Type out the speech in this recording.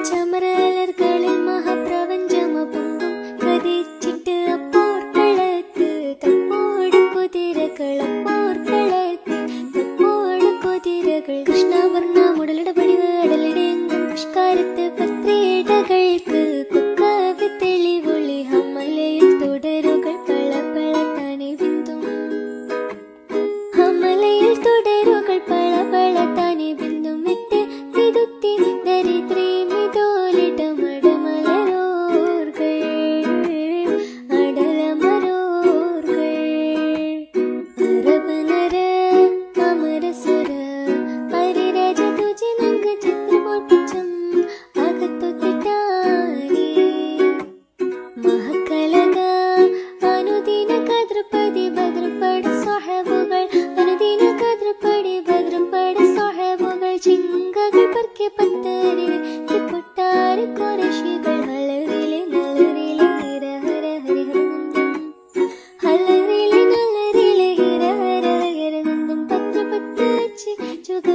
ചമരലർകളിൽ മഹാപ്രപഞ്ചമപൊങ്കും കതിച്ചിട്ട് അപ്പോർക്കളത്ത് തപ്പോട് കുതിരകളപ്പോർക്കളത്ത് തപ്പോട് കുതിരകൾ കൃഷ്ണവർണ്ണ മുടലിടപടിവ് അടലിടെങ്കും പുഷ്കാരത്ത് പത്രേടകൾക്ക് കുക്കാവ് തെളിവൊളി ഹമലയിൽ തുടരുകൾ പള പള തനി ബിന്ദും ഹമലയിൽ തുടരുകൾ പള പള തനി ബിന്ദും വിട്ട് തിരുത്തി ദരിദ്രീ മിതോലിടമടമലരോർകൾ അടലമരോർകൾ അരബനര അമരസുര ഹരിരാജ തുജി നങ്ക ചിത്രമോർപ്പിച്ചം അകത്തൊത്തിട്ടാനേ മഹക്കലക അനുദിന കദ്രപതി ഭദ്രപട സ്വഹബുകൾ അനുദിന കദ്രപടി ഭദ്രപട സ്വഹബുകൾ ചിങ്കകൾ പർക്കെ പത്തരിൽ തിപ്പൊട്ടാറ് കുറശികൾ ഹലറിലെ നലറിലെ ഹിര ഹര ഹരിഹരനന്ദം ഹലറിലെ നലറിലെ ഹിര ഹര ഹരിഹരനന്ദം പത്ര പത്ത് ചുക